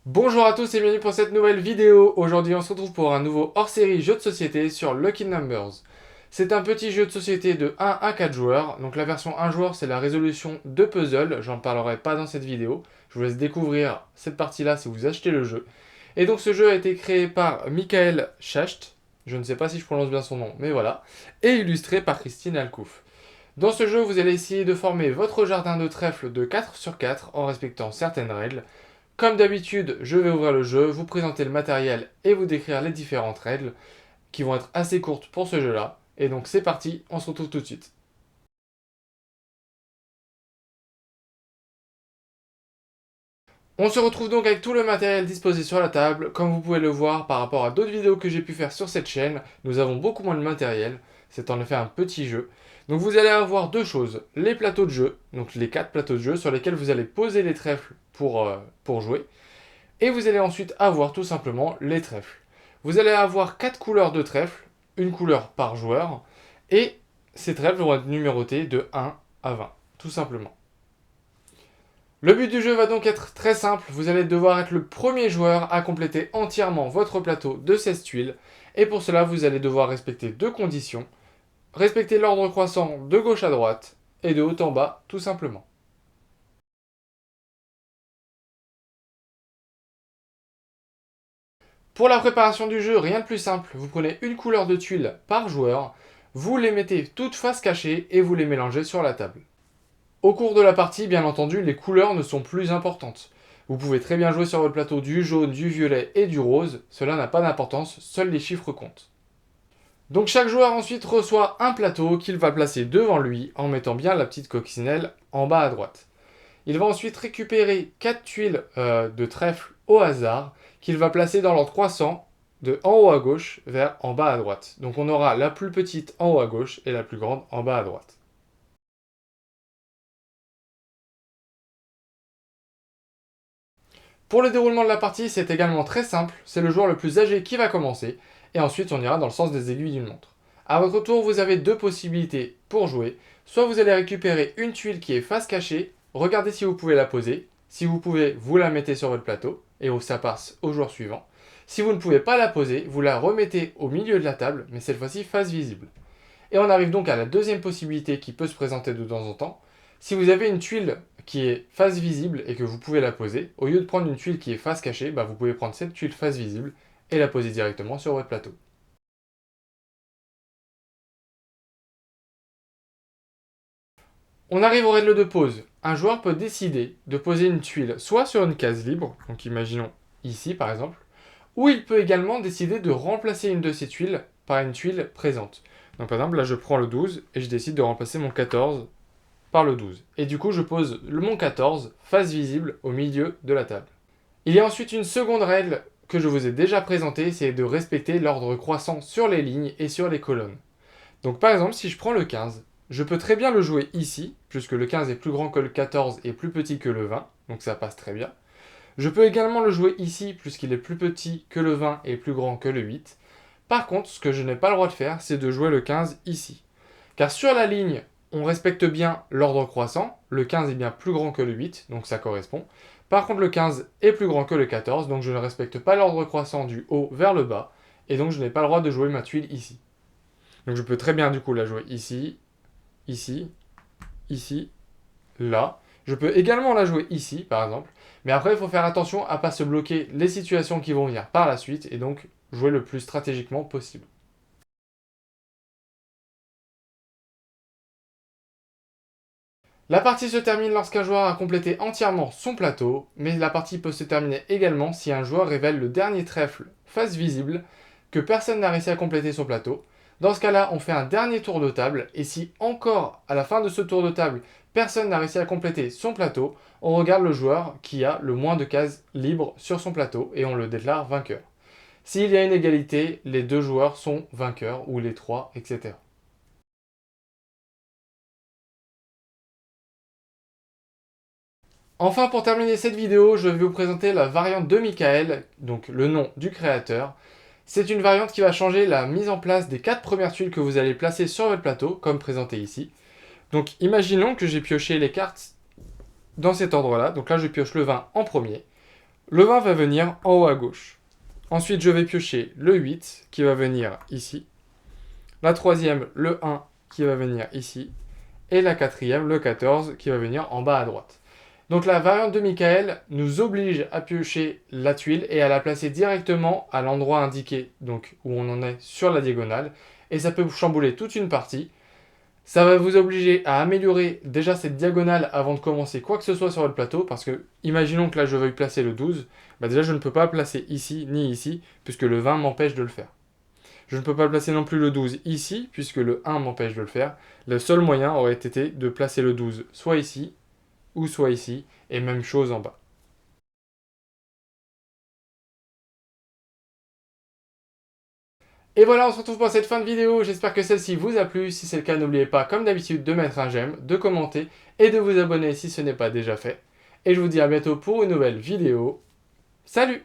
Bonjour à tous et bienvenue pour cette nouvelle vidéo. Aujourd'hui on se retrouve pour un nouveau hors-série jeu de société sur Lucky Numbers. C'est un petit jeu de société de 1 à 4 joueurs. Donc la version 1 joueur c'est la résolution de puzzle. J'en parlerai pas dans cette vidéo. Je vous laisse découvrir cette partie-là si vous achetez le jeu. Et donc ce jeu a été créé par Michael Schacht. Je ne sais pas si je prononce bien son nom, mais voilà. Et illustré par Christine Alcouf. Dans ce jeu, vous allez essayer de former votre jardin de trèfle de 4 sur 4 en respectant certaines règles. Comme d'habitude, je vais ouvrir le jeu, vous présenter le matériel et vous décrire les différentes règles qui vont être assez courtes pour ce jeu-là. Et donc c'est parti, on se retrouve tout de suite. On se retrouve donc avec tout le matériel disposé sur la table. Comme vous pouvez le voir par rapport à d'autres vidéos que j'ai pu faire sur cette chaîne, nous avons beaucoup moins de matériel. C'est en effet un petit jeu. Donc vous allez avoir deux choses. Les plateaux de jeu, donc les 4 plateaux de jeu sur lesquels vous allez poser les trèfles pour jouer. Et vous allez ensuite avoir tout simplement les trèfles. Vous allez avoir 4 couleurs de trèfles, une couleur par joueur, et ces trèfles vont être numérotés de 1 à 20, tout simplement. Le but du jeu va donc être très simple, vous allez devoir être le premier joueur à compléter entièrement votre plateau de 16 tuiles, et pour cela vous allez devoir respecter deux conditions, respecter l'ordre croissant de gauche à droite, et de haut en bas, tout simplement. Pour la préparation du jeu, rien de plus simple. Vous prenez une couleur de tuiles par joueur, vous les mettez toutes face cachée et vous les mélangez sur la table. Au cours de la partie, bien entendu, les couleurs ne sont plus importantes. Vous pouvez très bien jouer sur votre plateau du jaune, du violet et du rose, cela n'a pas d'importance, seuls les chiffres comptent. Donc chaque joueur ensuite reçoit un plateau qu'il va placer devant lui en mettant bien la petite coccinelle en bas à droite. Il va ensuite récupérer 4 tuiles de trèfle au hasard qu'il va placer dans l'ordre croissant de en haut à gauche vers en bas à droite. Donc on aura la plus petite en haut à gauche et la plus grande en bas à droite. Pour le déroulement de la partie, c'est également très simple. C'est le joueur le plus âgé qui va commencer et ensuite on ira dans le sens des aiguilles d'une montre. À votre tour, vous avez deux possibilités pour jouer. Soit vous allez récupérer une tuile qui est face cachée, regardez si vous pouvez la poser. Si vous pouvez, vous la mettez sur votre plateau et ça passe au joueur suivant. Si vous ne pouvez pas la poser, vous la remettez au milieu de la table, mais cette fois-ci face visible. Et on arrive donc à la deuxième possibilité qui peut se présenter de temps en temps. Si vous avez une tuile qui est face visible et que vous pouvez la poser, au lieu de prendre une tuile qui est face cachée, vous pouvez prendre cette tuile face visible et la poser directement sur votre plateau. On arrive aux règles de pose. Un joueur peut décider de poser une tuile soit sur une case libre, donc imaginons ici par exemple, ou il peut également décider de remplacer une de ces tuiles par une tuile présente. Donc par exemple là je prends le 12 et je décide de remplacer mon 14 par le 12. Et du coup je pose mon 14 face visible au milieu de la table. Il y a ensuite une seconde règle que je vous ai déjà présentée, c'est de respecter l'ordre croissant sur les lignes et sur les colonnes. Donc par exemple, si je prends le 15, je peux très bien le jouer ici, puisque le 15 est plus grand que le 14 et plus petit que le 20, donc ça passe très bien. Je peux également le jouer ici, puisqu'il est plus petit que le 20 et plus grand que le 8. Par contre, ce que je n'ai pas le droit de faire, c'est de jouer le 15 ici. Car sur la ligne, on respecte bien l'ordre croissant, le 15 est bien plus grand que le 8, donc ça correspond. Par contre, le 15 est plus grand que le 14, donc je ne respecte pas l'ordre croissant du haut vers le bas, et donc je n'ai pas le droit de jouer ma tuile ici. Donc je peux très bien du coup la jouer ici, ici, ici, là. Je peux également la jouer ici, par exemple. Mais après, il faut faire attention à ne pas se bloquer les situations qui vont venir par la suite, et donc jouer le plus stratégiquement possible. La partie se termine lorsqu'un joueur a complété entièrement son plateau, mais la partie peut se terminer également si un joueur révèle le dernier trèfle face visible, que personne n'a réussi à compléter son plateau. Dans ce cas-là, on fait un dernier tour de table, et si encore, à la fin de ce tour de table, personne n'a réussi à compléter son plateau, on regarde le joueur qui a le moins de cases libres sur son plateau, et on le déclare vainqueur. S'il y a une égalité, les deux joueurs sont vainqueurs, ou les trois, etc. Enfin, pour terminer cette vidéo, je vais vous présenter la variante de Michael, donc le nom du créateur. C'est une variante qui va changer la mise en place des 4 premières tuiles que vous allez placer sur votre plateau, comme présenté ici. Donc imaginons que j'ai pioché les cartes dans cet ordre-là. Donc là, je pioche le 20 en premier. Le 20 va venir en haut à gauche. Ensuite, je vais piocher le 8 qui va venir ici. La troisième, le 1 qui va venir ici. Et la quatrième, le 14 qui va venir en bas à droite. Donc la variante de Michael nous oblige à piocher la tuile et à la placer directement à l'endroit indiqué, donc où on en est sur la diagonale. Et ça peut chambouler toute une partie. Ça va vous obliger à améliorer déjà cette diagonale avant de commencer quoi que ce soit sur votre plateau, parce que imaginons que là je veuille placer le 12, bah déjà je ne peux pas le placer ici ni ici, puisque le 20 m'empêche de le faire. Je ne peux pas placer non plus le 12 ici, puisque le 1 m'empêche de le faire. Le seul moyen aurait été de placer le 12 soit ici, ou soit ici, et même chose en bas. Et voilà, on se retrouve pour cette fin de vidéo. J'espère que celle-ci vous a plu. Si c'est le cas, n'oubliez pas, comme d'habitude, de mettre un j'aime, de commenter et de vous abonner si ce n'est pas déjà fait. Et je vous dis à bientôt pour une nouvelle vidéo. Salut!